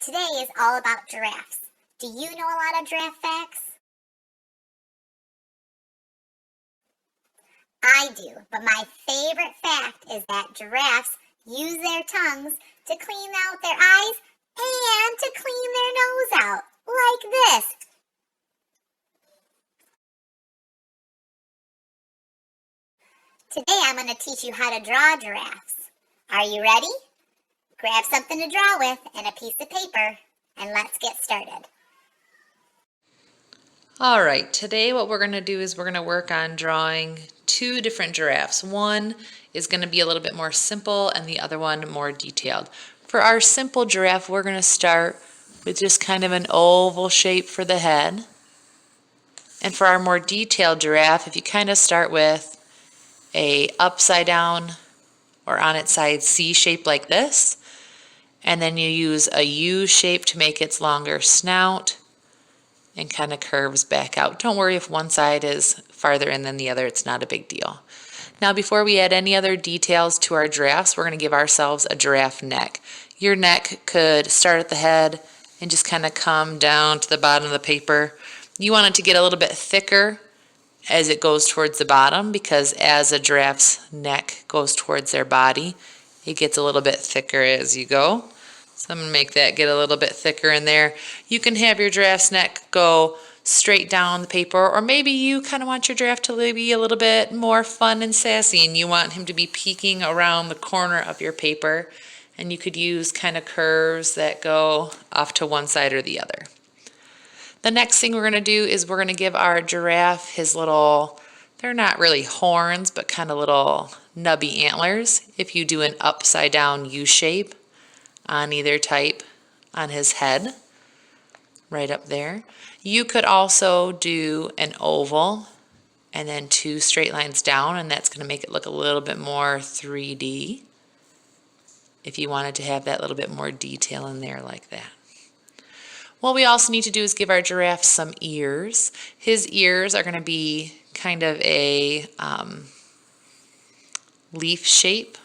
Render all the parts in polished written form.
Today is all about giraffes. Do you know a lot of giraffe facts? I do, but my favorite fact is that giraffes use their tongues to clean out their eyes and to clean their nose out, like this. Today I'm going to teach you how to draw giraffes. Are you ready? Grab something to draw with and a piece of paper, and let's get started. All right, today what we're going to do is we're going to work on drawing two different giraffes. One is going to be a little bit more simple and the other one more detailed. For our simple giraffe, we're going to start with just kind of an oval shape for the head. And for our more detailed giraffe, if you kind of start with a upside down or on its side C shape like this, and then you use a U shape to make its longer snout and kind of curves back out. Don't worry if one side is farther in than the other, it's not a big deal. Now before we add any other details to our giraffes, we're going to give ourselves a giraffe neck. Your neck could start at the head and just kind of come down to the bottom of the paper. You want it to get a little bit thicker as it goes towards the bottom, because as a giraffe's neck goes towards their body, it gets a little bit thicker as you go. So I'm going to make that get a little bit thicker in there. You can have your giraffe's neck go straight down the paper, or maybe you kind of want your giraffe to be a little bit more fun and sassy and you want him to be peeking around the corner of your paper, and you could use kind of curves that go off to one side or the other. The next thing we're going to do is we're going to give our giraffe his little, they're not really horns, but kind of little nubby antlers. If you do an upside down U shape on either type on his head, right up there. You could also do an oval and then two straight lines down, and that's going to make it look a little bit more 3D if you wanted to have that little bit more detail in there like that. What we also need to do is give our giraffe some ears. His ears are going to be kind of a leaf shape,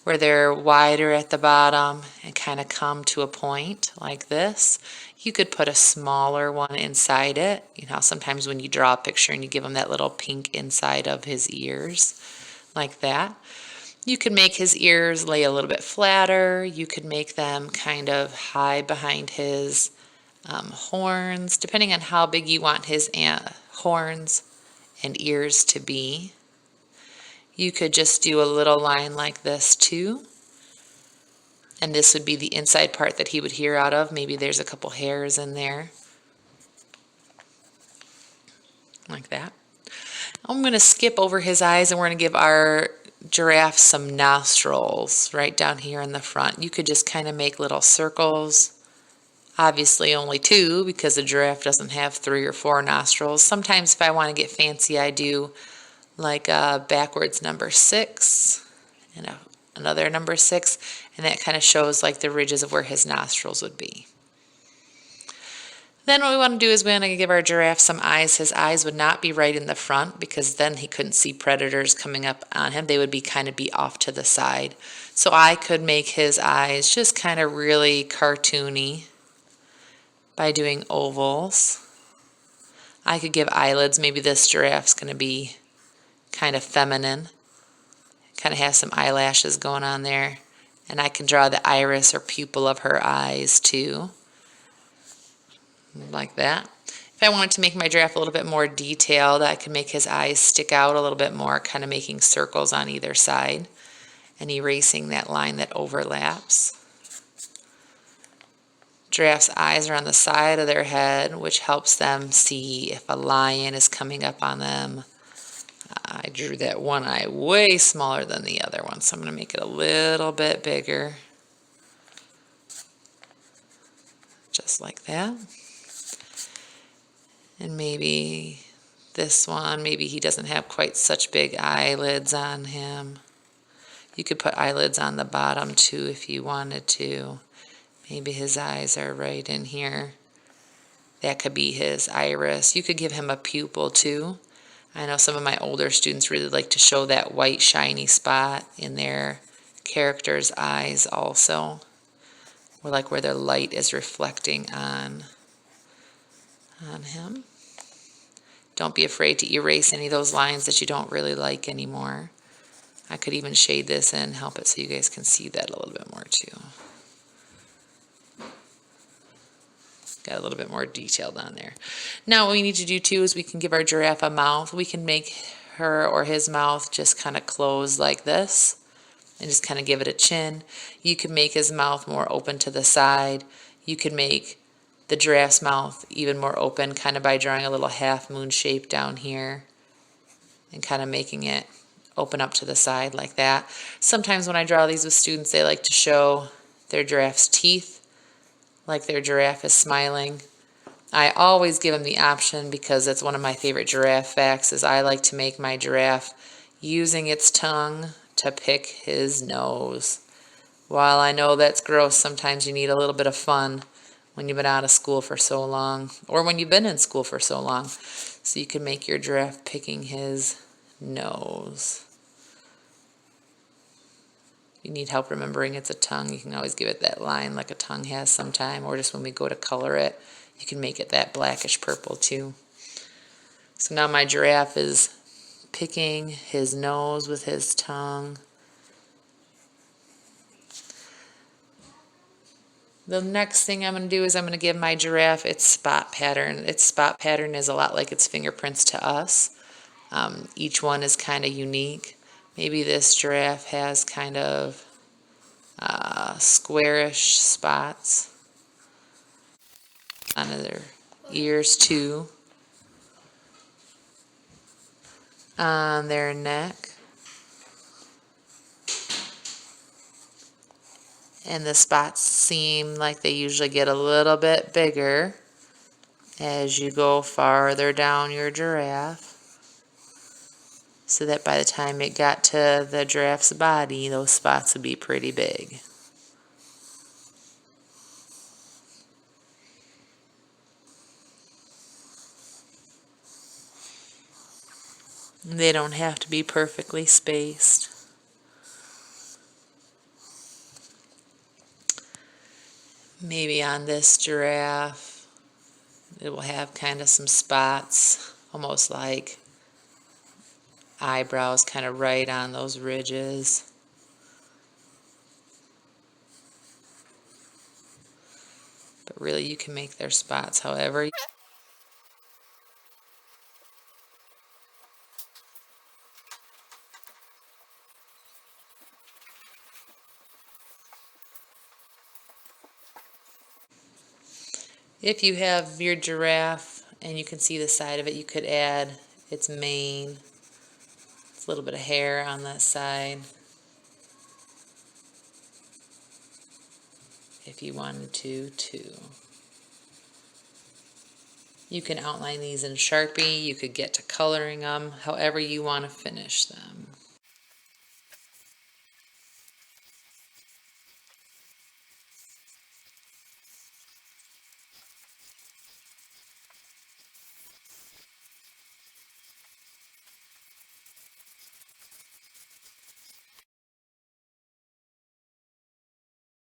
where they're wider at the bottom and kind of come to a point like this. You could put a smaller one inside it. You know, sometimes when you draw a picture and you give him that little pink inside of his ears, like that. You could make his ears lay a little bit flatter. You could make them kind of high behind his horns, depending on how big you want his horns and ears to be. You could just do a little line like this too. And this would be the inside part that he would hear out of. Maybe there's a couple hairs in there. Like that. I'm going to skip over his eyes and we're going to give our giraffe some nostrils right down here in the front. You could just kind of make little circles. Obviously only two, because a giraffe doesn't have 3 or 4 nostrils. Sometimes if I want to get fancy, I do like a backwards number 6 and another number 6, and that kind of shows like the ridges of where his nostrils would be. Then what we want to do is we want to give our giraffe some eyes. His eyes would not be right in the front, because then he couldn't see predators coming up on him. They would be kind of be off to the side. So I could make his eyes just kind of really cartoony by doing ovals. I could give eyelids. Maybe this giraffe's going to be kind of feminine, kind of have some eyelashes going on there, and I can draw the iris or pupil of her eyes too, like that. If I wanted to make my giraffe a little bit more detailed, I could make his eyes stick out a little bit more, kind of making circles on either side and erasing that line that overlaps. Giraffes' eyes are on the side of their head, which helps them see if a lion is coming up on them. I drew that one eye way smaller than the other one, so I'm going to make it a little bit bigger. Just like that. And maybe this one, maybe he doesn't have quite such big eyelids on him. You could put eyelids on the bottom too if you wanted to. Maybe his eyes are right in here. That could be his iris. You could give him a pupil too. I know some of my older students really like to show that white shiny spot in their character's eyes also, or like where the light is reflecting on him. Don't be afraid to erase any of those lines that you don't really like anymore. I could even shade this in, help it so you guys can see that a little bit more too. Got a little bit more detailed on there. Now what we need to do too is we can give our giraffe a mouth. We can make her or his mouth just kind of close like this and just kind of give it a chin. You can make his mouth more open to the side. You can make the giraffe's mouth even more open kind of by drawing a little half moon shape down here and kind of making it open up to the side like that. Sometimes when I draw these with students, they like to show their giraffe's teeth, like their giraffe is smiling. I always give them the option because that's one of my favorite giraffe facts is I like to make my giraffe using its tongue to pick his nose. While I know that's gross, sometimes you need a little bit of fun when you've been out of school for so long, or when you've been in school for so long. So you can make your giraffe picking his nose. If you need help remembering it's a tongue, you can always give it that line like a tongue has sometime, or just when we go to color it, you can make it that blackish purple too. So now my giraffe is picking his nose with his tongue. The next thing I'm going to do is I'm going to give my giraffe its spot pattern. Its spot pattern is a lot like its fingerprints to us. Each one is kind of unique. Maybe this giraffe has kind of squarish spots on their ears too, on their neck. And the spots seem like they usually get a little bit bigger as you go farther down your giraffe, so that by the time it got to the giraffe's body, those spots would be pretty big. They don't have to be perfectly spaced. Maybe on this giraffe, it will have kind of some spots, almost like eyebrows kind of right on those ridges. But really you can make their spots however. If you have your giraffe and you can see the side of it, you could add its mane. It's a little bit of hair on that side, if you wanted to, too. You can outline these in Sharpie. You could get to coloring them however you want to finish them.